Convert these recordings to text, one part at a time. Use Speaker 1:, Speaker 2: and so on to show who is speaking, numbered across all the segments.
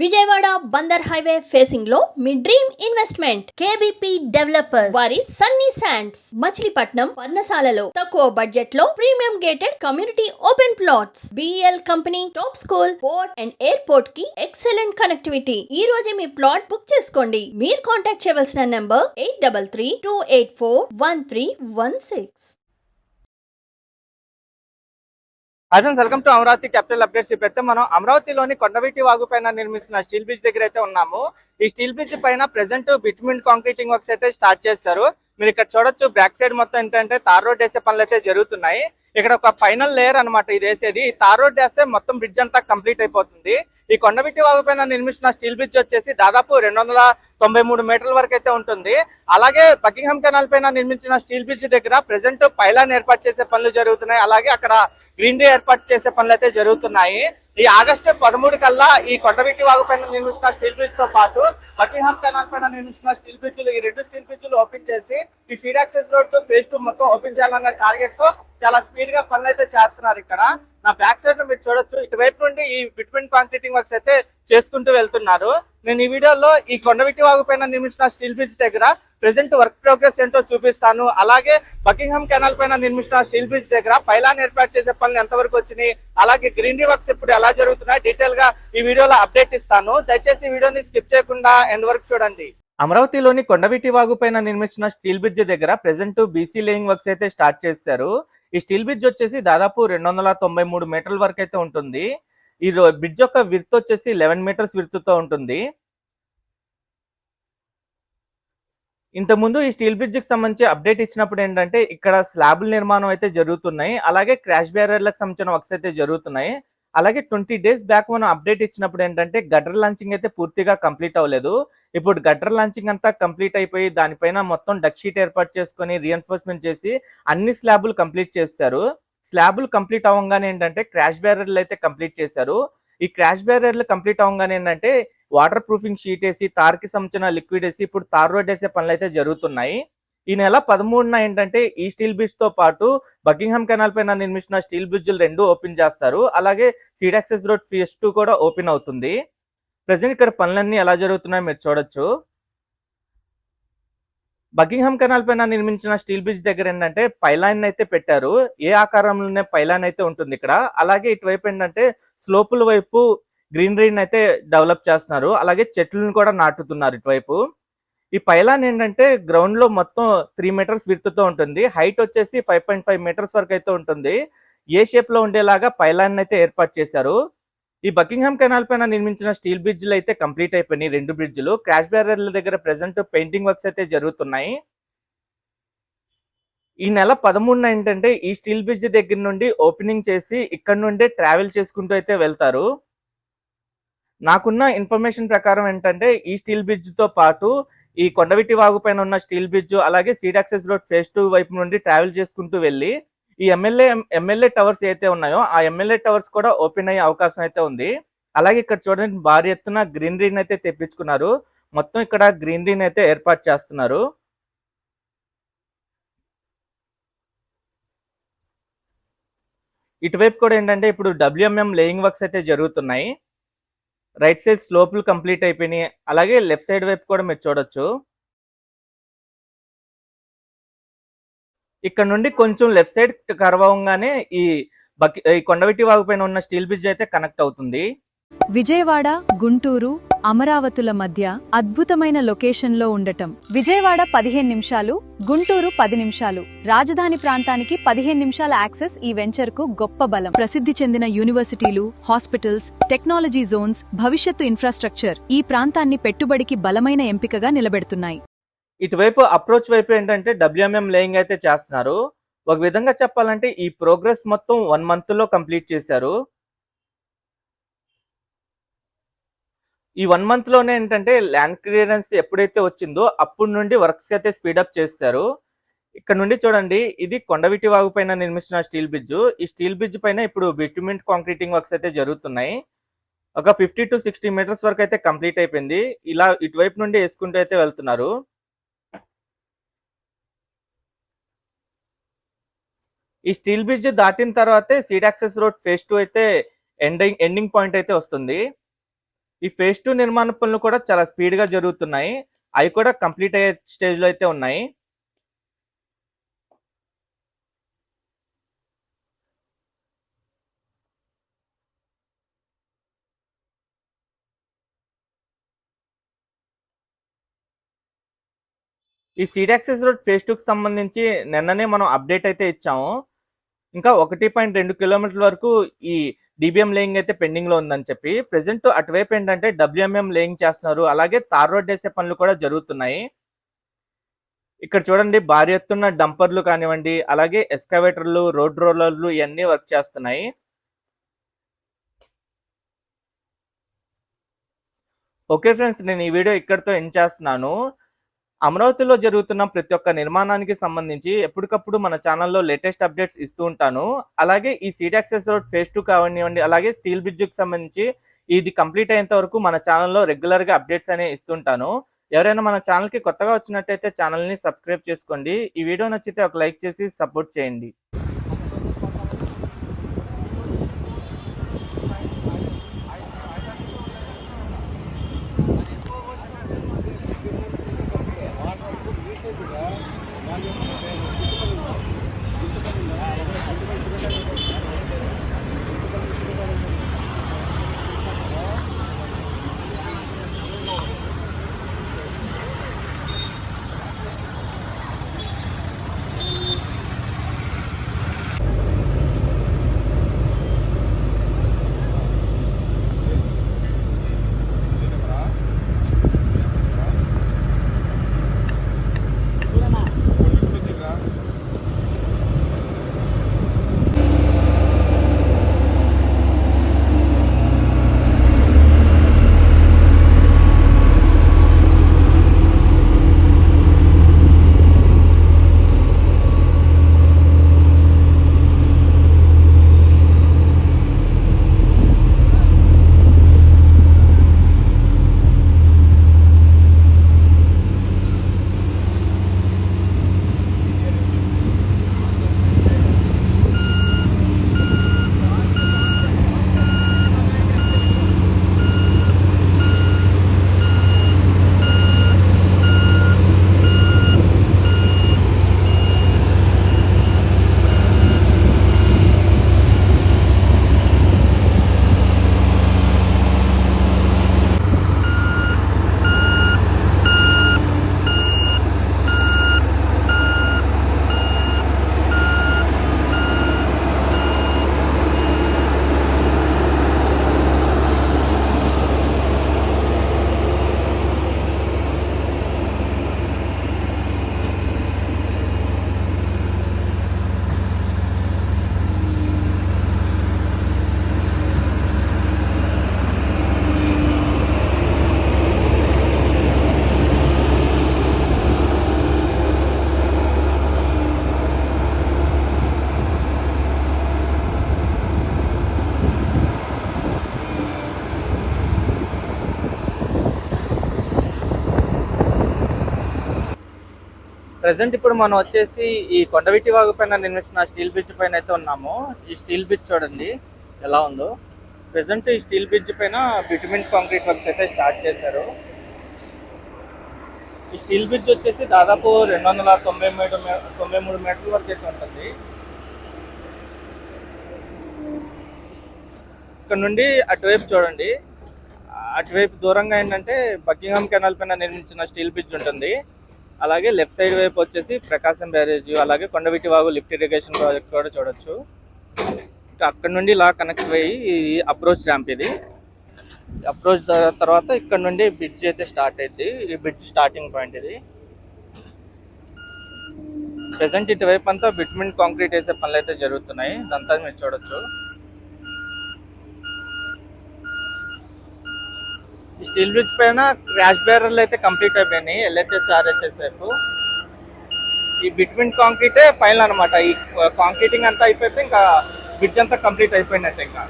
Speaker 1: Vijayawada Bandar highway facing లో మీ dream investment కేబిపి developer వారి Sunny sands Machilipatnam పర్ణశాలలో తక్కువ బడ్జెట్ లో premium gated community open plots BL company top school port and airport కి excellent connectivity. ఈ రోజే మీ ప్లాట్ బుక్ చేసుకోండి. మీరు కాంటాక్ట్ చేయవలసిన number 8332841316.
Speaker 2: Friends, welcome to Amaravati capital updates. ఇప్పుడైతే మనం అమరావతిలోని కొండవీటి వాగు పైన నిర్మిస్తున్న స్టీల్ బ్రిడ్జ్ దగ్గర అయితే ఉన్నాము. ఈ స్టీల్ బ్రిడ్జ్ పైన ప్రెసెంట్ బిట్మిన్ కాంక్రీటింగ్ వర్క్స్ అయితే స్టార్ట్ చేస్తారు. మీరు ఇక్కడ చూడొచ్చు, బ్యాక్ సైడ్ మొత్తం ఏంటంటే తార్ రోడ్ వేసే పనులు అయితే జరుగుతున్నాయి. ఇక్కడ ఒక ఫైనల్ లేయర్ అనమాట ఇది వేసేది. ఈ తార్ రోడ్ వేస్తే మొత్తం బ్రిడ్జ్ అంతా కంప్లీట్ అయిపోతుంది. ఈ కొండవీటి వాగు పైన నిర్మిస్తున్న స్టీల్ బ్రిడ్జ్ వచ్చేసి దాదాపు 293 మీటర్ల వరకు అయితే ఉంటుంది. అలాగే బకింగ్హామ్ కెనాల్ పైన నిర్మించిన స్టీల్ బ్రిడ్జ్ దగ్గర ప్రెసెంట్ పైలాన్ ఏర్పాటు చేసే పనులు జరుగుతున్నాయి. అలాగే అక్కడ గ్రీనరీ ఏర్పాటు చేసే పనులు అయితే జరుగుతున్నాయి. ఈ ఆగస్టు 13 కల్లా ఈ కొండవీటి వాగు పైన నిర్మిస్తున్న స్టీల్ బ్రిడ్జ్ తో పాటు బకింగ్హామ్ కెనాల్ పైన నిర్మిస్తున్న స్టీల్ బ్రిడ్జ్లు, ఈ 2 స్టీల్ బ్రిడ్జ్లు ఓపెన్ చేసి ఈ సీడ్ యాక్సెస్ రోడ్ ఫేజ్ 2 మొత్తం ఓపెన్ చేయాలన్న టార్గెట్ తో చాలా స్పీడ్ గా పనులు అయితే చేస్తున్నారు. ఇక్కడ నా బ్యాక్ సైడ్ మీరు చూడొచ్చు, ఇటువైపు నుండి ఈ బిట్మిన్ కాంక్రీటింగ్ వర్క్స్ అయితే చేసుకుంటూ వెళ్తున్నారు. నేను ఈ వీడియోలో ఈ కొండవీటి వాగు పైన నిర్మిస్తున్న స్టీల్ బ్రిడ్జ్ దగ్గర ప్రెసెంట్ వర్క్ ప్రోగ్రెస్ ఏంటో చూపిస్తాను. అలాగే బకింగ్హామ్ కెనాల్ పైన నిర్మిస్తున్న స్టీల్ బ్రిడ్జ్ దగ్గర పైలాన్ ఏర్పాటు చేసే పనులు ఎంతవరకు వచ్చినాయి, అలాగే గ్రీనరీ వర్క్స్ ఇప్పుడు ఎలా జరుగుతున్నాయి డీటెయిల్ గా ఈ వీడియోలో అప్డేట్ ఇస్తాను. దయచేసి ఈ వీడియోని స్కిప్ చేయకుండా ఎండ్ వరకు చూడండి. అమరావతిలోని కొండవీటి వాగు పైన నిర్మిస్తున్న స్టీల్ బ్రిడ్జ్ దగ్గర ప్రెసెంట్ బీసీ లేయింగ్ వర్క్స్ అయితే స్టార్ట్ చేశారు. ఈ స్టీల్ బ్రిడ్జ్ వచ్చేసి దాదాపు 293 మీటర్ల వరకు అయితే ఉంటుంది. ఈ బ్రిడ్జ్ యొక్క విడ్త్ వచ్చేసి 11 మీటర్స్ విడ్త్ తో ఉంటుంది. ఇంతకుముందు ఈ స్టీల్ బ్రిడ్జ్ కి సంబంధించి అప్డేట్ ఇచ్చినప్పుడు ఏంటంటే ఇక్కడ స్లాబుల నిర్మాణం అయితే జరుగుతున్నాయి. అలాగే క్రాష్ బ్యారియర్లకు సంబంధించిన వర్క్స్ అయితే జరుగుతున్నాయి. అలాగే 20 డేస్ బ్యాక్ మనం అప్డేట్ ఇచ్చినప్పుడు ఏంటంటే గటర్ లాంచింగ్ అయితే పూర్తిగా కంప్లీట్ అవ్వలేదు. ఇప్పుడు గటర్ లాంచింగ్ అంతా కంప్లీట్ అయిపోయి దానిపైన మొత్తం డక్ షీట్ ఏర్పాటు చేసుకొని రీఎన్ఫోర్స్మెంట్ చేసి అన్ని స్లాబులు కంప్లీట్ చేశారు. స్లాబులు కంప్లీట్ అవ్వగానే ఏంటంటే క్రాష్ బ్యారియర్లు అయితే కంప్లీట్ చేశారు. ఈ క్రాష్ బ్యారియర్లు కంప్లీట్ అవ్వగానే ఏంటంటే వాటర్ ప్రూఫింగ్ షీట్ వేసి తార్కి సంబంధించిన లిక్విడ్ వేసి ఇప్పుడు తార్ రోడ్ వేసే పనులు అయితే జరుగుతున్నాయి. ఈ నెల 13న ఏంటంటే ఈ స్టీల్ బ్రిడ్జ్ తో పాటు బకింగ్హామ్ కెనాల్ పైన నిర్మించిన స్టీల్ బ్రిడ్జ్లు 2 ఓపెన్ చేస్తారు. అలాగే సీడ్ యాక్సెస్ రోడ్ ఫేజ్ 2 కూడా ఓపెన్ అవుతుంది. ప్రెసెంట్ ఇక్కడ పనులన్నీ ఎలా జరుగుతున్నాయో మీరు చూడొచ్చు. బకింగ్హామ్ కెనాల్ పైన నిర్మించిన స్టీల్ బ్రిడ్జ్ దగ్గర ఏంటంటే పైలాన్ అయితే పెట్టారు. ఏ ఆకారంలోనే పైలాన్ అయితే ఉంటుంది ఇక్కడ. అలాగే ఇటువైపు ఏంటంటే స్లోపుల వైపు గ్రీనరీని అయితే డెవలప్ చేస్తున్నారు. అలాగే చెట్లను కూడా నాటుతున్నారు ఇటువైపు. ఈ పైలాన్ ఏంటంటే గ్రౌండ్ లో మొత్తం 3 మీటర్స్ విడ్త్ తో ఉంటుంది. హైట్ వచ్చేసి 5.5 మీటర్స్ వరకు అయితే ఉంటుంది. ఏ షేప్ లో ఉండేలాగా పైలాన్ అయితే ఏర్పాటు చేశారు. ఈ బకింగ్హామ్ కెనాల్ పైన నిర్మించిన స్టీల్ బ్రిడ్జ్లు అయితే కంప్లీట్ అయిపోయినాయి. 2 బ్రిడ్జ్లు. క్రాష్ బ్యారియర్ల దగ్గర ప్రెసెంట్ పెయింటింగ్ వర్క్స్ అయితే జరుగుతున్నాయి. ఈ నెల 13న ఏంటంటే ఈ స్టీల్ బ్రిడ్జ్ దగ్గర నుండి ఓపెనింగ్ చేసి ఇక్కడ నుండే ట్రావెల్ చేసుకుంటూ అయితే వెళ్తారు. నాకున్న ఇన్ఫర్మేషన్ ప్రకారం ఏంటంటే ఈ స్టీల్ బ్రిడ్జ్ తో పాటు ఈ కొండవీటి వాగు పైన ఉన్న స్టీల్ బ్రిడ్జ్ అలాగే సీడ్ యాక్సెస్ రోడ్ ఫేజ్ 2 వైపు నుండి ట్రావెల్ చేసుకుంటూ వెళ్ళి ఈ ఎమ్మెల్యే టవర్స్ అయితే ఉన్నాయో ఆ ఎమ్మెల్యే టవర్స్ కూడా ఓపెన్ అయ్యే అవకాశం అయితే ఉంది. అలాగే ఇక్కడ చూడండి, భారీ ఎత్తున గ్రీనరీని అయితే తెప్పించుకున్నారు. మొత్తం ఇక్కడ గ్రీనరీని అయితే ఏర్పాటు చేస్తున్నారు. ఇటువైపు కూడా ఏంటంటే ఇప్పుడు WMM లేయింగ్ వర్క్స్ అయితే జరుగుతున్నాయి. రైట్ సైడ్ స్లోపులు కంప్లీట్ అయిపోయినాయి. అలాగే లెఫ్ట్ సైడ్ వైపు కూడా మీరు చూడొచ్చు. ఇక్కడ నుండి కొంచెం లెఫ్ట్ సైడ్ కర్వ్ అవ్వగానే ఈ కొండవీటి వాగు పైన ఉన్న స్టీల్ బ్రిడ్జ్ అయితే కనెక్ట్ అవుతుంది.
Speaker 3: విజయవాడ, గుంటూరు, అమరావతుల మధ్య అద్భుతమైన లొకేషన్లో ఉండటం. విజయవాడ 15 నిమిషాలు, గుంటూరు 10 నిమిషాలు. రాజధాని ప్రాంతానికి 15 నిమిషాల యాక్సెస్ ఈ వెంచర్కు గొప్ప బలం. ప్రసిద్ధి చెందిన యూనివర్సిటీలు, హాస్పిటల్స్, టెక్నాలజీ జోన్స్, భవిష్యత్తు ఇన్ఫ్రాస్ట్రక్చర్ ఈ ప్రాంతాన్ని పెట్టుబడికి బలమైన ఎంపికగా నిలబెడుతున్నాయి.
Speaker 2: ఇటువైపు అప్రోచ్ వైపు ఏంటంటే WMM లేయింగ్ అయితే చేస్తున్నారు. ఒక విధంగా చెప్పాలంటే ఈ ప్రోగ్రెస్ మొత్తం 1 మంత్ లో కంప్లీట్ చేశారు. ఈ 1 మంత్ లోనే ఏంటంటే ల్యాండ్ క్లియరెన్స్ ఎప్పుడైతే వచ్చిందో అప్పటి నుండి వర్క్స్ అయితే స్పీడప్ చేశారు. ఇక్కడ నుండి చూడండి, ఇది కొండవీటి వాగు పైన నిర్మిస్తున్న స్టీల్ బ్రిడ్జ్. ఈ స్టీల్ బ్రిడ్జ్ పైన ఇప్పుడు బిట్యుమిన్ కాంక్రీటింగ్ వర్క్స్ అయితే జరుగుతున్నాయి. ఒక 50 to 60 మీటర్స్ వరకు అయితే కంప్లీట్ అయిపోయింది. ఇలా ఇటువైపు నుండి వేసుకుంటూ అయితే వెళ్తున్నారు. ఈ స్టీల్ బ్రిడ్జ్ దాటిన తర్వాతే సీడ్ యాక్సెస్ రోడ్ ఫేజ్ 2 అయితే ఎండింగ్ పాయింట్ అయితే వస్తుంది. ఈ ఫేజ్ 2 నిర్మాణ పనులు కూడా చాలా స్పీడ్ గా జరుగుతున్నాయి. అవి కూడా కంప్లీట్ అయ్యే స్టేజ్ లో అయితే ఉన్నాయి. ఈ సీడ్ యాక్సెస్ రోడ్ ఫేజ్ 2 కి సంబంధించి నిన్ననే మనం అప్డేట్ అయితే ఇచ్చాము. ఇంకా 1.2 కిలోమీటర్ల వరకు ఈ డీబీఎం లేయింగ్ అయితే పెండింగ్ లో ఉందని చెప్పి, ప్రెసెంట్ అటువైపు ఏంటంటే డబ్ల్యూఎంఎం లేయింగ్ చేస్తున్నారు. అలాగే తార్ రోడ్ వేసే పనులు కూడా జరుగుతున్నాయి. ఇక్కడ చూడండి, భారీ ఎత్తున్న డంపర్లు కానివ్వండి, అలాగే ఎస్కవేటర్లు, రోడ్ రోలర్లు ఇవన్నీ వర్క్ చేస్తున్నాయి. ఓకే ఫ్రెండ్స్, నేను ఈ వీడియో ఇక్కడితో ఎండ్ చేస్తున్నాను. అమరావతిలో జరుగుతున్న ప్రతి ఒక్క నిర్మాణానికి సంబంధించి ఎప్పటికప్పుడు మన ఛానల్లో లేటెస్ట్ అప్డేట్స్ ఇస్తూ ఉంటాను. అలాగే ఈ సీడ్ యాక్సెస్ రోడ్ ఫేజ్ 2 కానివ్వండి, అలాగే స్టీల్ బ్రిడ్జ్కి సంబంధించి ఇది కంప్లీట్ అయ్యేంత వరకు మన ఛానల్లో రెగ్యులర్గా అప్డేట్స్ అనేవి ఇస్తుంటాను. ఎవరైనా మన ఛానల్కి కొత్తగా వచ్చినట్టయితే ఛానల్ని సబ్స్క్రైబ్ చేసుకోండి. ఈ వీడియో నచ్చితే ఒక లైక్ చేసి సపోర్ట్ చేయండి. ప్రెసెంట్ ఇప్పుడు మనం వచ్చేసి ఈ కొండవీటి వాగు పైన నిర్మిస్తున్న స్టీల్ బ్రిడ్జ్ పైన అయితే ఉన్నాము. ఈ స్టీల్ బ్రిడ్జ్ చూడండి ఎలా ఉందో. ప్రెసెంట్ ఈ స్టీల్ బ్రిడ్జ్ పైన బిటుమిన్ కాంక్రీట్ వర్క్స్ అయితే స్టార్ట్ చేశారు. ఈ స్టీల్ బ్రిడ్జ్ వచ్చేసి దాదాపు 293 మీటర్ల వరకు అయితే ఉంటుంది. ఇక్కడ నుండి అటువైపు చూడండి, అటువైపు దూరంగా ఏంటంటే బకింగ్హామ్ కెనాల్ పైన నిర్మించిన స్టీల్ బ్రిడ్జ్ ఉంటుంది. అలాగే లెఫ్ట్ సైడ్ వైపు వచ్చేసి ప్రకాశం బ్యారేజ్, అలాగే Kondaveeti Vagu lift irrigation project కూడా చూడొచ్చు. అక్కడ నుండి ఇలా కనెక్ట్ అయ్యి అప్రోచ్ ర్యాంప్ ఇది. అప్రోచ్ తర్వాత ఇక్కడ నుండి బ్రిడ్జ్ అయితే స్టార్ట్ అయింది. ఈ బ్రిడ్జ్ స్టార్టింగ్ పాయింట్ ఇది. ప్రెసెంట్ ఇటువైపు అంతా బిట్మిన్ కాంక్రీట్ వేసే పనులు అయితే జరుగుతున్నాయి. ఇదంతా మీరు చూడొచ్చు. ఈ స్టీల్ బ్రిడ్జ్ పైన క్రాష్ బ్యారర్లు అయితే కంప్లీట్ అయిపోయినాయి, ఎల్హెచ్ఎస్ ఆర్హెచ్ఎస్ వైపు. ఈ బిట్మిన్ కాంక్రీటే ఫైనల్ అనమాట. ఈ కాంక్రీటింగ్ అంతా అయిపోతే ఇంకా బ్రిడ్జ్ అంతా కంప్లీట్ అయిపోయినట్టే. ఇంకా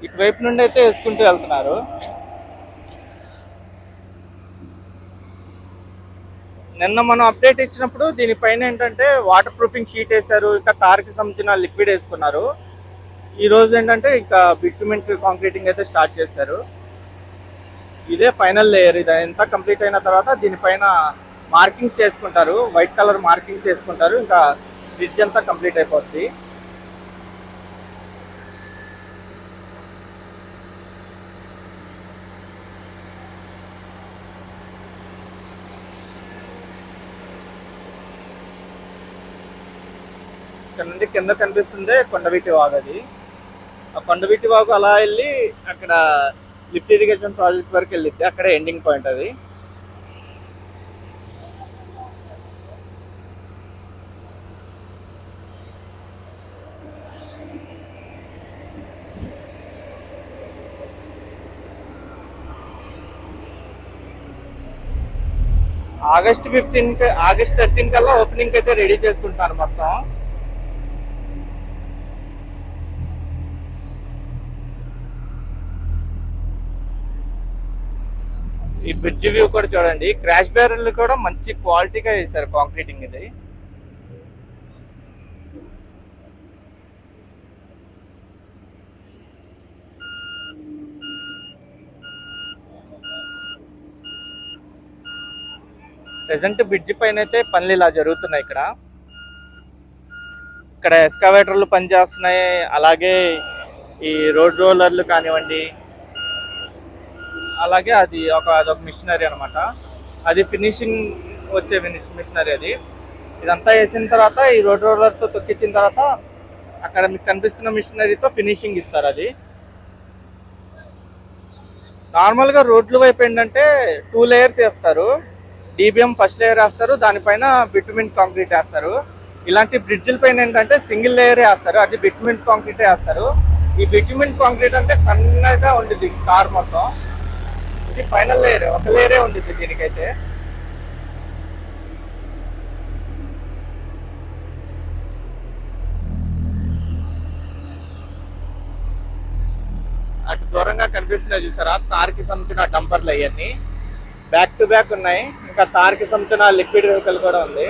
Speaker 2: ఇటువైపు నుండి అయితే వేసుకుంటూ వెళ్తున్నారు. నిన్న మనం అప్డేట్ ఇచ్చినప్పుడు దీనిపైన ఏంటంటే వాటర్ ప్రూఫింగ్ షీట్ వేశారు, ఇంకా తార్కి సంబంధించిన లిక్విడ్ వేసుకున్నారు. ఈ రోజు ఏంటంటే ఇంకా బిట్మెంట్ కాంక్రీటింగ్ అయితే స్టార్ట్ చేశారు. ఇదే ఫైనల్ లేయర్. ఇది ఎంత కంప్లీట్ అయిన తర్వాత దీనిపైన మార్కింగ్స్ చేసుకుంటారు, వైట్ కలర్ మార్కింగ్స్ చేసుకుంటారు. ఇంకా బ్రిడ్జ్ అంతా కంప్లీట్ అయిపోద్ది. ఇక్కడ నుండి కింద కనిపిస్తుందే కొండవీటి వాగు. అది ఆ కొండవీటి వాగు అలా వెళ్ళి అక్కడ లిఫ్ట్ ఇరిగేషన్ ప్రాజెక్ట్ వరకు వెళ్ళిద్ది. అక్కడ ఎండింగ్ పాయింట్ అది. ఆగస్ట్ 15 ఆగస్ట్ 13 కల్లా ఓపెనింగ్ అయితే రెడీ చేసుకుంటాను మొత్తం. ఈ బ్రిడ్జ్ వ్యూ కూడా చూడండి. క్రాష్ బ్యారెల్ కూడా మంచి క్వాలిటీగా వేశారు కాంక్రీటింగ్. ఇది ప్రెసెంట్ బ్రిడ్జ్ పైన అయితే పనులు ఇలా జరుగుతున్నాయి. ఇక్కడ ఎస్కవేటర్లు పనిచేస్తున్నాయి, అలాగే ఈ రోడ్ రోలర్లు కానివ్వండి, అలాగే అదొక మిషనరీ అనమాట. అది ఫినిషింగ్ వచ్చే మిషనరీ అది. ఇదంతా వేసిన తర్వాత ఈ రోడ్ రోలర్తో తొక్కించిన తర్వాత అక్కడ మీకు కనిపిస్తున్న మిషనరీతో ఫినిషింగ్ ఇస్తారు. అది నార్మల్గా రోడ్ల వైపు ఏంటంటే 2 లేయర్స్ వేస్తారు. DBM ఫస్ట్ లేయర్ వేస్తారు, దానిపైన బిట్మెంట్ కాంక్రీట్ వేస్తారు. ఇలాంటి బ్రిడ్జిల పైన ఏంటంటే సింగిల్ లేయర్ వేస్తారు, అది బిట్మెంట్ కాంక్రీట్ వేస్తారు. ఈ బిట్మెంట్ కాంక్రీట్ అంటే సన్నగా ఉంటుంది కార్ మొత్తం. ఇది ఫైనల్ లేయర్, ఒక లేయరే ఉంటుంది దీనికైతే. అటు దూరంగా కనిపిస్తున్నాయి చూసారా, తార్కి సంబంధించిన డంపర్లు అవన్నీ బ్యాక్ టు బ్యాక్ ఉన్నాయి. ఇంకా తార్కి సంబంధించిన లిక్విడ్ వెహికల్ కూడా ఉంది.